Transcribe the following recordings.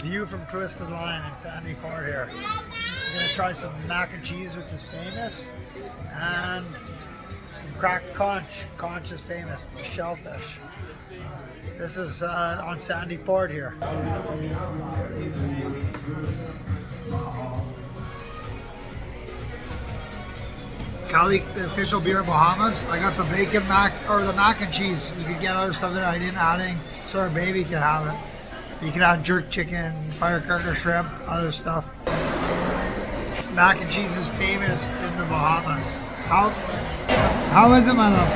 View from Twisted Lime in Sandy Port here. We're gonna try some mac and cheese, which is famous, and some cracked conch. Conch is famous, the shellfish. This is on Sandy Port here. Cali, the official beer of Bahamas. I got the bacon mac, or the mac and cheese. You could get other stuff that I didn't add in, so our baby can have it. You can have jerk chicken, firecracker shrimp, other stuff. Mac and cheese is famous in the Bahamas. How is it, my love?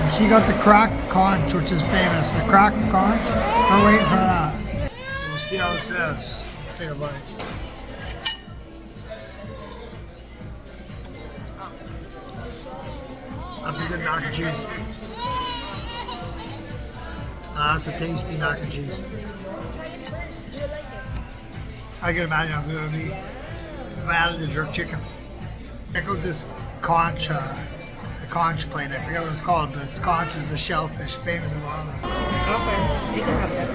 And she got the cracked conch, which is famous. The cracked conch. We're waiting for that. So we'll see how it is. Take a bite. That's a good mac and cheese. That's a tasty mac and cheese. I can imagine how good it would be if I added the jerk chicken. Check out this conch, the conch plate. I forget what it's called, but it's conch is the shellfish, famous in Bahamas. Okay, you can have that.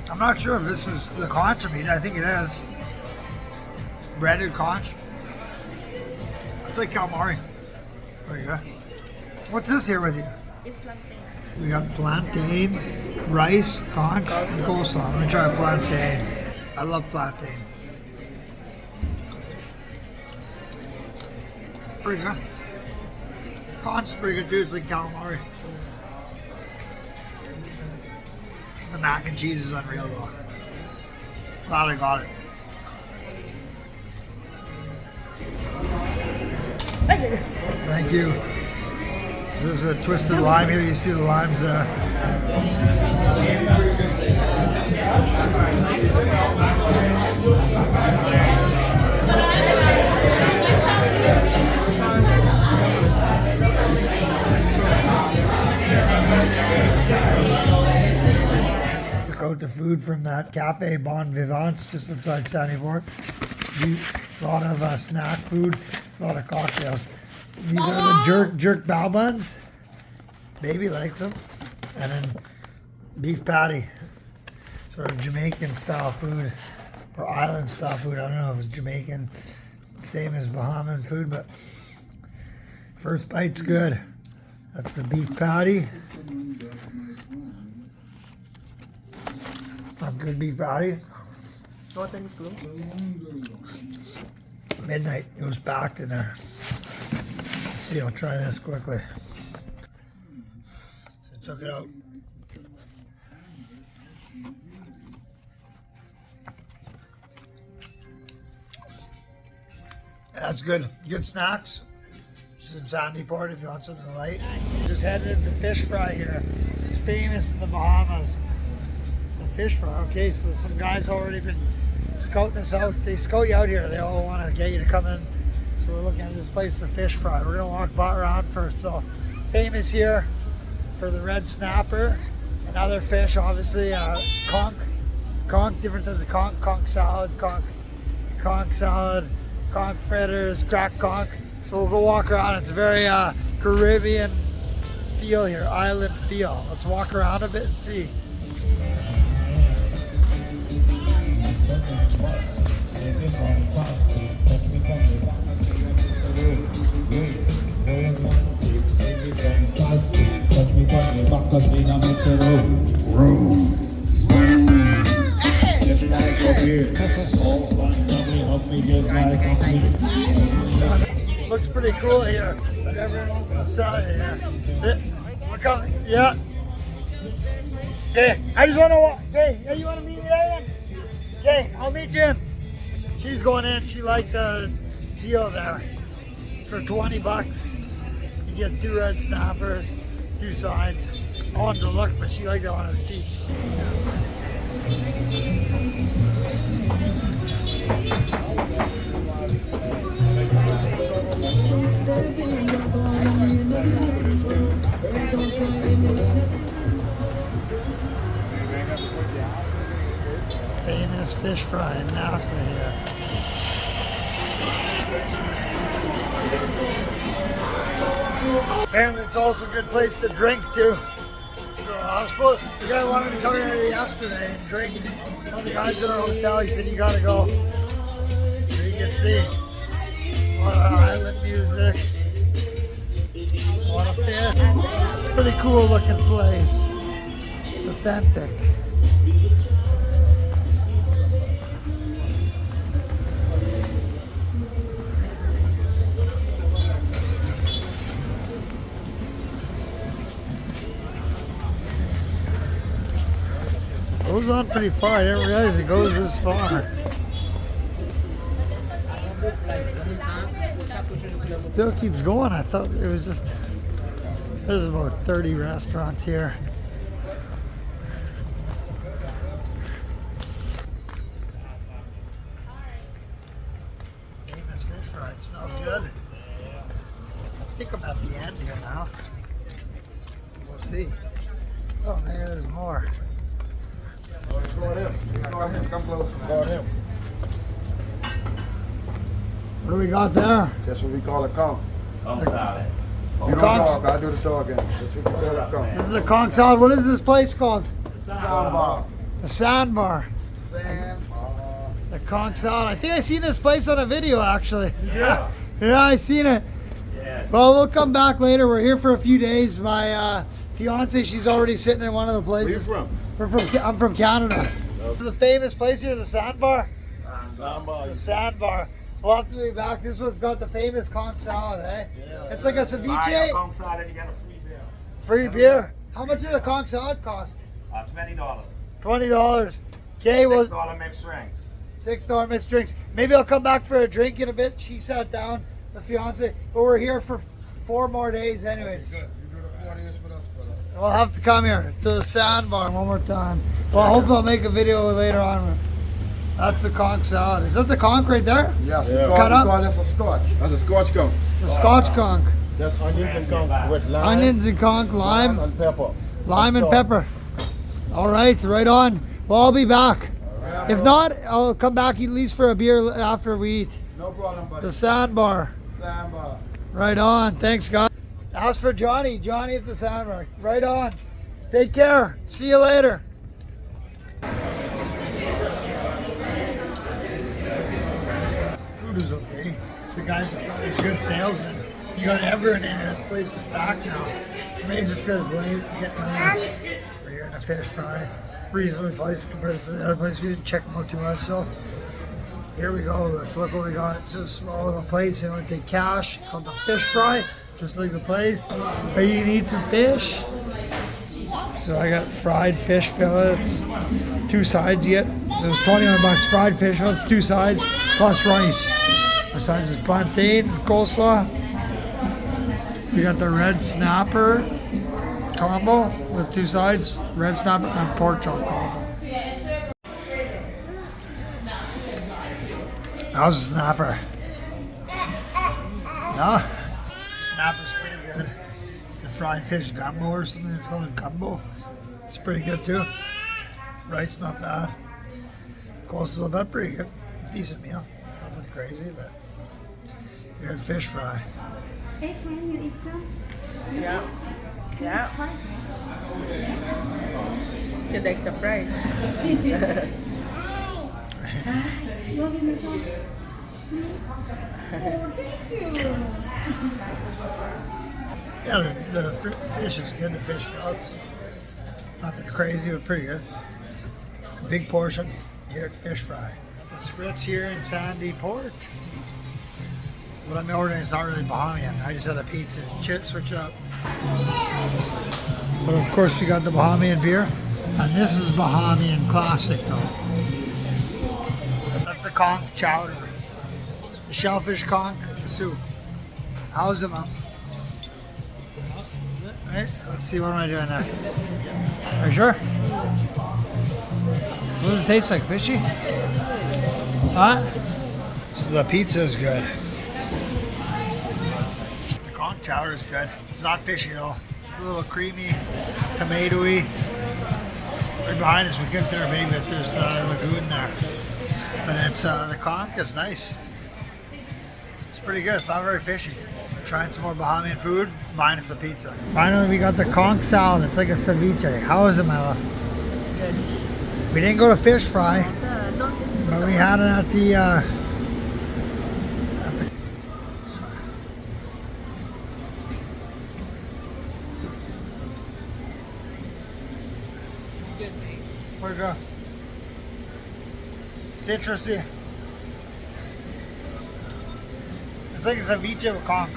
I'm not sure if this is the conch meat. I think it is. Breaded conch. It's like calamari. There you go. What's this here with you? It's plantain. We got plantain, rice, conch, and coleslaw. Let me try plantain. I love plantain. Pretty good. Conch is pretty good too. It's like calamari. The mac and cheese is unreal though. Glad I got it. Thank you. This is a twisted lime here. You see the limes there. Took out the food from that cafe, Vivants, just outside Sandy Port. A lot of snack food, a lot of cocktails. These are the jerk bao buns. Baby likes them. And then beef patty, sort of Jamaican style food or island style food. I don't know if it's Jamaican, same as Bahamian food, but first bite's good. That's the beef patty. A good beef patty. Midnight, it was packed in there. Let's see, I'll try this quickly. So I took it out. That's good. Good snacks. Just in Sandy Port if you want something light. Just headed into fish fry here. It's famous in the Bahamas. The fish fry. Okay, so some guys already been scouting us out. They scout you out here. They all want to get you to come in. So we're looking at this place, the fish fry. We're gonna walk around first though. Famous here for the red snapper and other fish, obviously. Conch, different types of conch, conch salad, conch salad, conch fritters, cracked conch. So we'll go walk around. It's very Caribbean feel here, island feel. Let's walk around a bit and see. Looks pretty cool here, but everyone wants to sell it here. We're coming, yeah. Okay, I just want to walk. Okay, yeah, you want to meet me there then? Okay, I'll meet you in. She's going in. She liked the deal there. For 20 bucks, you get 2 red snappers, 2 sides. I wanted to look, but she liked that one as cheap. So. Famous fish fry in Nassau here. Apparently it's also a good place to drink too. So I suppose the guy wanted to come here yesterday and drink. One of the guys in our hotel, he said you gotta go. So you can see a lot of island music, a lot of fish. It's a pretty cool looking place. It's authentic. Goes on pretty far. I didn't realize it goes this far. It still keeps going. I thought it was just. There's about 30 restaurants here. Famous fish fry. It smells good. I think I'm at the end here now. We'll see. Oh, maybe there's more. Go on him. Go on him. Come close. Go on him. What do we got there? That's what we call a conch. Conch Salad. You don't Conch. talk, I do the show again. That's what we call a conch. This is the Conch Salad. What is this place called? Sandbar. The Sandbar. Sandbar. The Conch Salad. I think I seen this place on a video actually. Yeah. Yeah, I seen it. Yeah. Well, we'll come back later. We're here for a few days. My fiance, she's already sitting in one of the Where you places. from? I'm from Canada. This is a famous place here, the Sandbar. Sandbar. The Sandbar. We'll have to be back. This one's got the famous Conch Salad, eh? Yes. It's like a Buy a ceviche. Conch Salad, you get a free beer. Free beer. How much does a Conch Salad cost? $20. $20. Okay, well, $6 mixed drinks. $6 mixed drinks. Maybe I'll come back for a drink in a bit. She sat down, the fiance, but we're here for 4 more days anyways. Good. You do the 40 with us, brother. We'll have to come here to the Sandbar one more time. Well, hopefully I'll make a video later on. That's the Conch Salad. Is that the conch right there? Yes, Cut we up. call this a scotch. That's a scotch conch. The Scotch conch. That's onions and conch with lime. Onions and conch, lime and pepper. and salt. pepper. All right, right on. Well, I'll be back. If not, I'll come back at least for a beer after we eat. No problem, buddy. The Sandbar. Sandbar. Right on. Thanks, guys. Ask for Johnny. Johnny at the Sandbar. Right on. Take care. See you later. Food is okay. The guy is a good salesman. You got everyone in here. This place is back now. Maybe just because late, getting late. We're here in a fish fry. Reasonably priced compared to the other place. We didn't check them out too much, so here we go. Let's look what we got. It's just a small little place. You want to take cash. It's called the fish fry, just like the place. Are you gonna eat some fish? So I got fried fish fillets, 2 sides yet. So it's 21 bucks. Fried fish fillets, 2 sides, plus rice. Besides this plantain, coleslaw. We got the red snapper combo with 2 sides, red snapper and pork chop combo. How's the snapper? No? Snapper's pretty good. The fried fish gumbo or something, it's called a gumbo. It's pretty good too. Rice not bad. Coleslaw, but pretty good. Decent meal. Nothing crazy, but we had fish fry. Hey friend, you eat some? Yeah. Yeah. Fries, You like the fries? you want to give me some? Please? Oh, thank you. Yeah, the fish is good. The fish fillets, nothing crazy, but pretty good. A big portion here at Fish Fry. The Spritz here in Sandy Port. What I'm ordering is not really Bahamian. I just had a pizza and chips, switch it up. But of course we got the Bahamian beer. And this is Bahamian classic though. That's the Conch Chowder. The shellfish conch soup. How's it, Mom? Right? Let's see, what am I doing now? Are you sure? What does it taste like? Fishy? Huh? So the pizza is good. The Conch Chowder is good. It's not fishy though. It's a little creamy, tomatoey. Right behind us, we couldn't fit our baby, but there's the lagoon there. But it's the conch is nice. It's pretty good. It's not very fishy. Trying some more Bahamian food, minus the pizza. Finally, we got the Conch Salad. It's like a ceviche. How is it, my love? Good. We didn't go to fish fry, but we had it at the Where'd it go? Citrusy. It's like a ceviche with conch.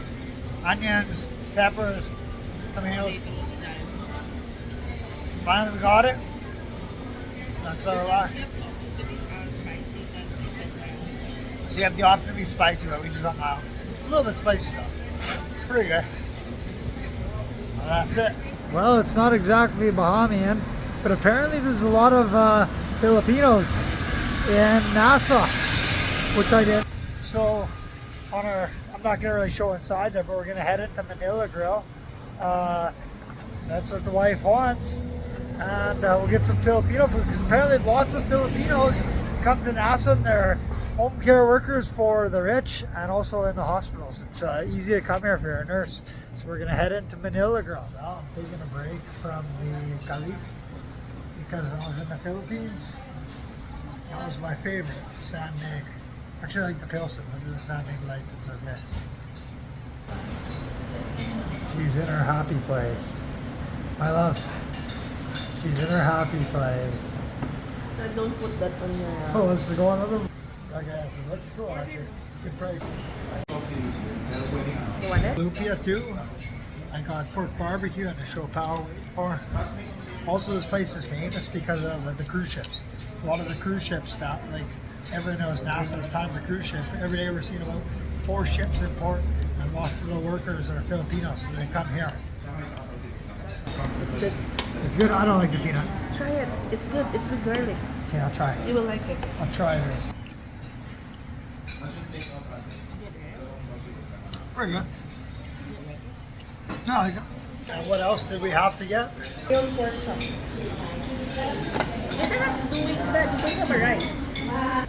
Onions, peppers, tomatoes. Finally, we got it. That's our lot. So you have the option to be spicy, but we just got mild. A little bit spicy stuff. Pretty good. Well, that's it. Well, it's not exactly Bahamian, but apparently there's a lot of Filipinos in Nassau, which I did. So on our, I'm not gonna really show inside there, but we're gonna head into Manila Grill. That's what the wife wants, and we'll get some Filipino food because apparently lots of Filipinos come to Nassau and they're home care workers for the rich and also in the hospitals. It's easy to come here if you're a nurse. So we're gonna head into Manila Grill. Well, I'm taking a break from the Cavite because when I was in the Philippines, that was my favorite, San Mig. Actually, I like the Pilsen, but this is San Mig Light. It's okay. She's in her happy place. My love. She's in her happy place. Don't put that on your... Oh, let's go on over. Okay, so let's go actually. Good price. You want it? Lupia too. I got pork barbecue and the show power for. Also, this place is famous because of the cruise ships. A lot of the cruise ships that, like, everyone knows Nassau's tons of cruise ship. Every day we're seeing about 4 ships in port, and lots of the workers are Filipinos, so they come here. It's good. It's good. I don't like the peanut. Try it. It's good. It's with garlic. Okay, I'll try it. You will like it. I'll try it. Pretty good. No, I like it. And what else did we have to get? Yung pork chop. You're not doing that. You don't have a rice.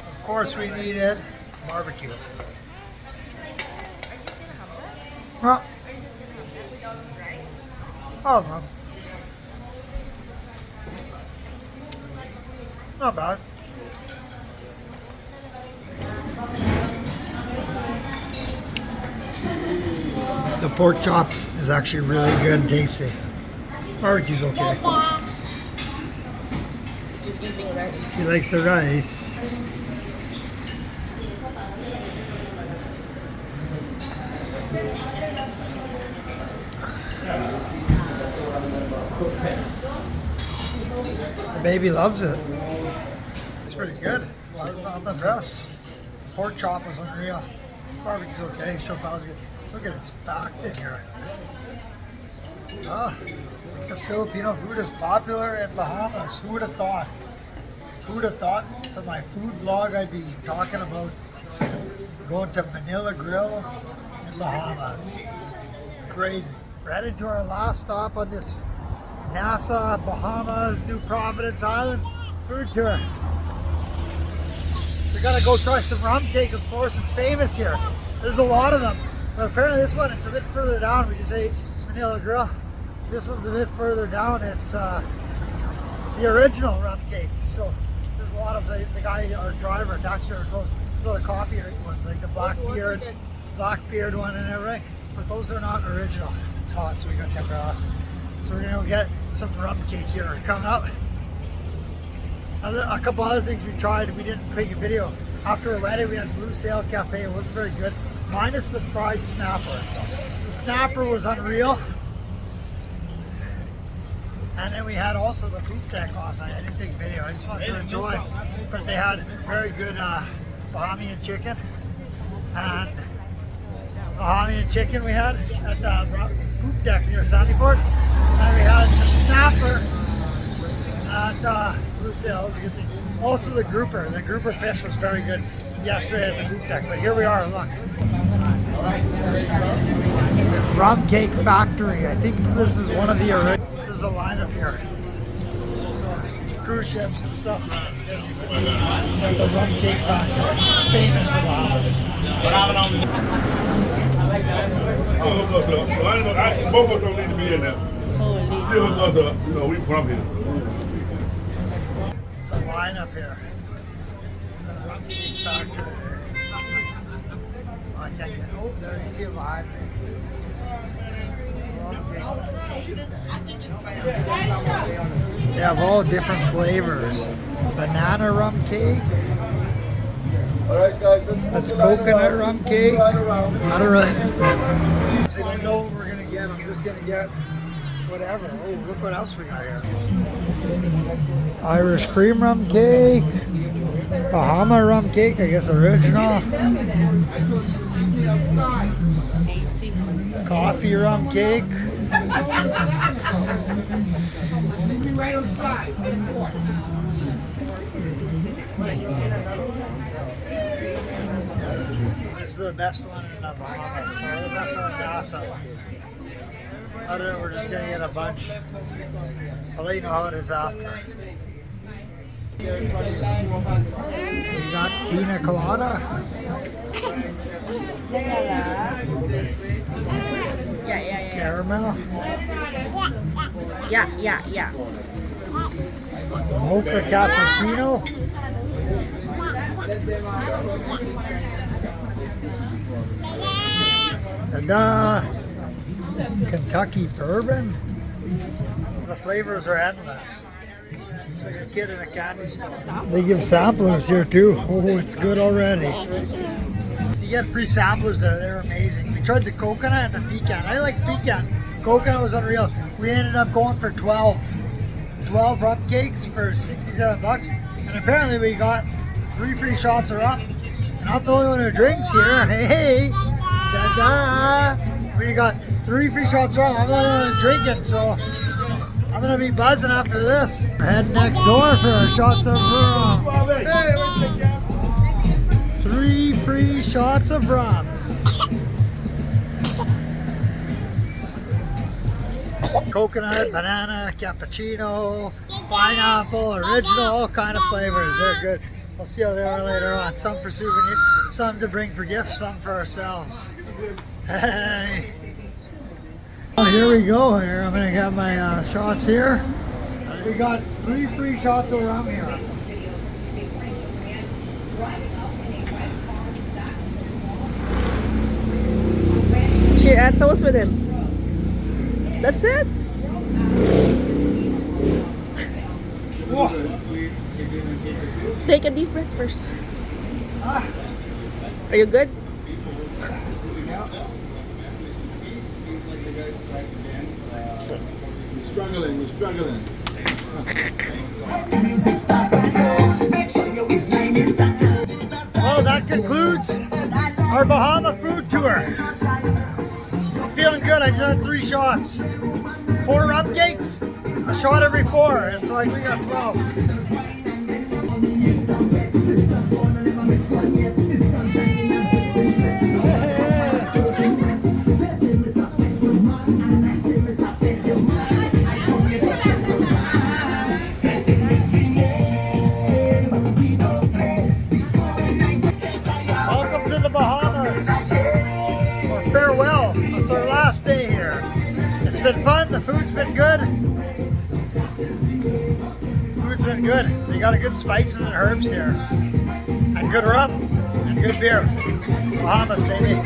Of course, we needed barbecue. Well, oh, no. Not bad. The pork chop is actually really good and tasty. Barbecue's okay. Just eating rice. She likes the rice. The baby loves it. It's pretty good. I'm impressed. Pork chop was unreal. Barbecue's okay. Chopin's good. Look at it, it's packed in here. Ah, this Filipino food is popular in Bahamas. Who would have thought? Who would have thought for my food blog I'd be talking about going to Manila Grill in Bahamas. Crazy. We're heading to our last stop on this Nassau, Bahamas, New Providence Island food tour. We gotta go try some rum cake, of course, it's famous here. There's a lot of them. But apparently this one, it's a bit further down. We just ate Manila Grill. This one's a bit further down. It's the original rum cake. So there's a lot of the guy, our driver, taxi driver, told us there's a lot of coffee ones, like the Blackbeard one and everything. But those are not original. It's hot, so we got temper off. So we're gonna go get some rum cake here coming up. A couple other things we tried, we didn't make a video. After our wedding, we had Blue Sail Cafe. It wasn't very good, minus the fried snapper. The snapper was unreal. And then we had also the poop deck last night. I didn't take a video, I just wanted to enjoy. But they had very good Bahamian chicken. And Bahamian chicken we had at the poop deck near Sandyport. And we had the snapper at Blue Sail. That was a good thing. Also the grouper fish was very good yesterday at the poop deck. But here we are, look. Rum Cake Factory. I think this is one of the original. There's a lineup here. So cruise ships and stuff. It's busy. At the Rum Cake Factory. It's famous for Bahamas. hook us up. So I know, both of us don't need to be in there. Holy. She'll hook us up. You know, we from here. It's a line up here. Rum Cake Factory. Oh, I can't get. Oh, there you see it behind me. Rum Cake. They have all different flavors. Banana rum cake. All right, guys. That's coconut rum cake. I don't really. I don't know what we're gonna get. I'm just gonna get whatever. Oh, look what else we got here. Irish cream rum cake. Bahama rum cake, I guess original. Coffee rum cake. Right on the side. This is the best one in the Bahamas, or the best one in Nassau. I don't know, we're just gonna get a bunch. I'll let you know how it is after. You got pina colada? Yeah. Caramel? Yeah. Mocha cappuccino? And Kentucky bourbon? The flavors are endless. It's like a kid in a candy store. They give samplers here too. Oh, it's good already. You get free samplers there. They're amazing. We tried the coconut and the pecan. I like pecan. Coconut was unreal. We ended up going for 12 rum cakes for 67 bucks. And apparently we got 3 free shots of rum. And I'm the only one who drinks here. Hey, da-da. We got 3 free shots of rum. I'm the only one who's drinking, so I'm gonna be buzzing after this. We're heading next door for our shots of rum. Hey, what's the cap? 3 free shots of rum. Coconut, banana, cappuccino, pineapple, original, all kind of flavors. They're good. We'll see how they are later on. Some for souvenirs, some to bring for gifts, some for ourselves. Hey. Oh, here we go. Here, I'm gonna have my shots here. We got 3 free shots of rum here. Cheer, toast with him. That's it. Whoa. Take a deep breath first. Ah. Are you good? We're struggling. Well, that concludes our Bahama food tour. I'm feeling good. I just had 3 shots. 4 rum cakes, a shot every 4. It's like we got 12. Welcome to the Bahamas. Or farewell. It's our last day here. It's been fun. The food's been good. Food's been good. They got a good spices and herbs here. And good rum. And good beer. Bahamas, baby.